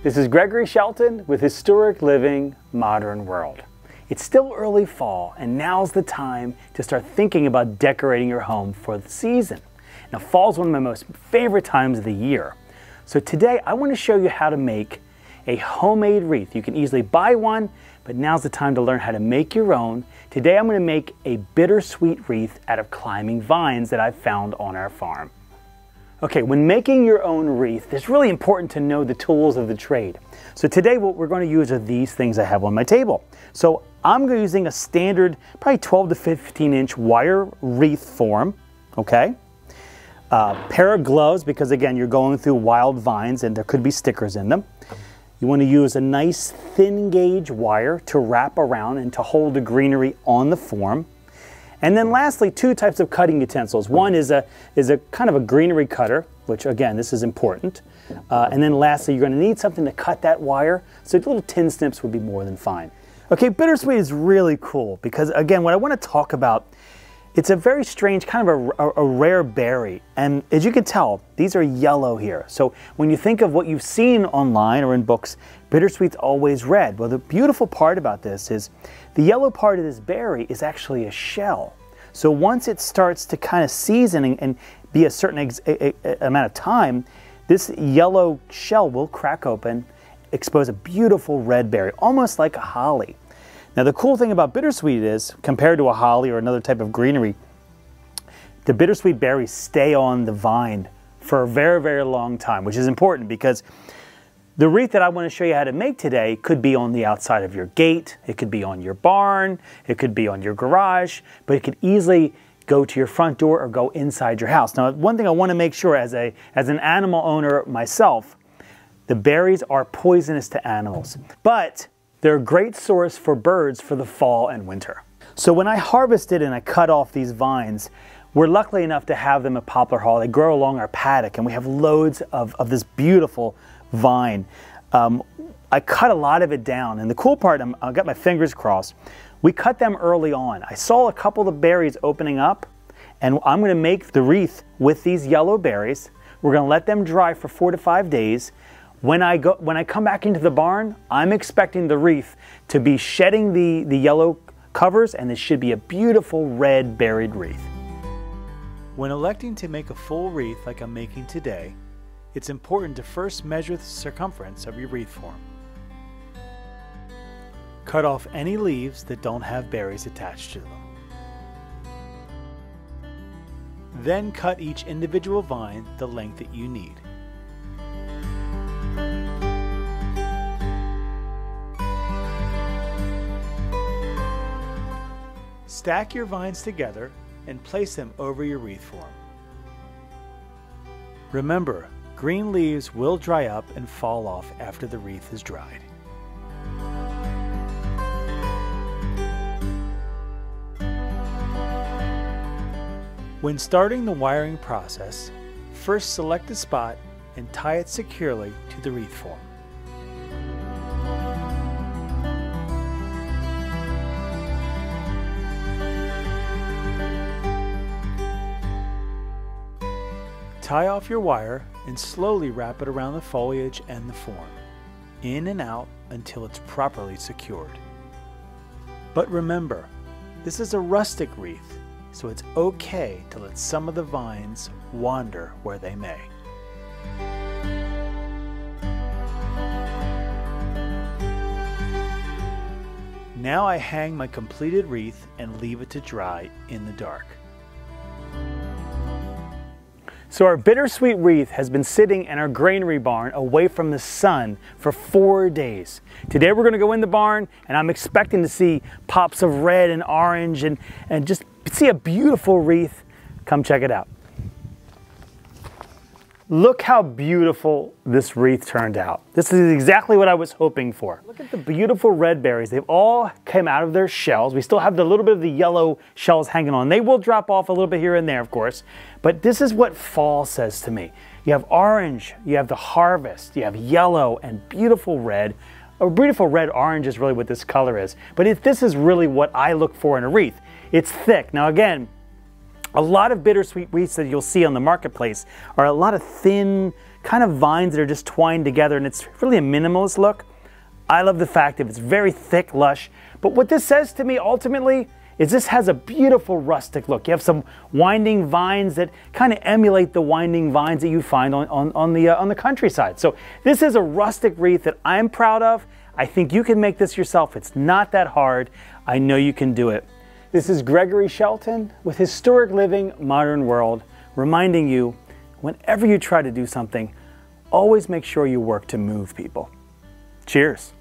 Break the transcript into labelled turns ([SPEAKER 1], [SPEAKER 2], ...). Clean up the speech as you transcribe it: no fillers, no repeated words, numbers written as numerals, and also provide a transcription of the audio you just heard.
[SPEAKER 1] This is Gregory Shelton with Historic Living Modern World. It's still early fall, and now's the time to start thinking about decorating your home for the season. Now, fall is one of my most favorite times of the year. So today I want to show you how to make a homemade wreath. You can easily buy one, but now's the time to learn how to make your own. Today I'm going to make a bittersweet wreath out of climbing vines that I've found on our farm. Okay, when making your own wreath, it's really important to know the tools of the trade. So today what we're going to use are these things I have on my table. So I'm using a standard, probably 12 to 15 inch wire wreath form, okay? Pair of gloves, because again, you're going through wild vines and there could be stickers in them. You want to use a nice thin gauge wire to wrap around and to hold the greenery on the form. And then lastly, two types of cutting utensils. One is a kind of a greenery cutter, which again, this is important. And then lastly, you're going to need something to cut that wire. So little tin snips would be more than fine. Okay, bittersweet is really cool because again, what I want to talk about, it's a very strange, kind of a rare berry. And as you can tell, these are yellow here. So when you think of what you've seen online or in books, bittersweet's always red. Well, the beautiful part about this is the yellow part of this berry is actually a shell. So once it starts to kind of season and be a certain amount of time, this yellow shell will crack open, expose a beautiful red berry, almost like a holly. Now the cool thing about bittersweet is, compared to a holly or another type of greenery, the bittersweet berries stay on the vine for a very, very long time, which is important because the wreath that I want to show you how to make today could be on the outside of your gate, it could be on your barn, it could be on your garage, but it could easily go to your front door or go inside your house. Now, one thing I want to make sure as an animal owner myself, the berries are poisonous to animals, but they're a great source for birds for the fall and winter. So when I harvested and I cut off these vines, we're lucky enough to have them at Poplar Hall. They grow along our paddock and we have loads of this beautiful vine. I cut a lot of it down, and the cool part, I've got my fingers crossed, we cut them early on. I saw a couple of the berries opening up, and I'm going to make the wreath with these yellow berries. We're going to let them dry for 4 to 5 days. When I come back into the barn, I'm expecting the wreath to be shedding the yellow covers, and this should be a beautiful red berried wreath. When electing to make a full wreath like I'm making today, it's important to first measure the circumference of your wreath form. Cut off any leaves that don't have berries attached to them. Then cut each individual vine the length that you need. Stack your vines together and place them over your wreath form. Remember, green leaves will dry up and fall off after the wreath is dried. When starting the wiring process, first select a spot and tie it securely to the wreath form. Tie off your wire and slowly wrap it around the foliage and the form, in and out until it's properly secured. But remember, this is a rustic wreath, so it's okay to let some of the vines wander where they may. Now I hang my completed wreath and leave it to dry in the dark. So our bittersweet wreath has been sitting in our granary barn away from the sun for 4 days. Today we're going to go in the barn and I'm expecting to see pops of red and orange and just see a beautiful wreath. Come check it out. Look how beautiful this wreath turned out. This is exactly what I was hoping for. Look at the beautiful red berries. They've all come out of their shells. We still have a little bit of the yellow shells hanging on. They will drop off a little bit here and there, of course. But this is what fall says to me. You have orange, you have the harvest, you have yellow and beautiful red. A beautiful red orange is really what this color is. But this is really what I look for in a wreath. It's thick. Now again, a lot of bittersweet wreaths that you'll see on the marketplace are a lot of thin, kind of vines that are just twined together, and it's really a minimalist look. I love the fact that it's very thick, lush, but what this says to me ultimately is this has a beautiful rustic look. You have some winding vines that kind of emulate the winding vines that you find on the countryside. So this is a rustic wreath that I'm proud of. I think you can make this yourself. It's not that hard. I know you can do it. This is Gregory Shelton with Historic Living, Modern World, reminding you, whenever you try to do something, always make sure you work to move people. Cheers.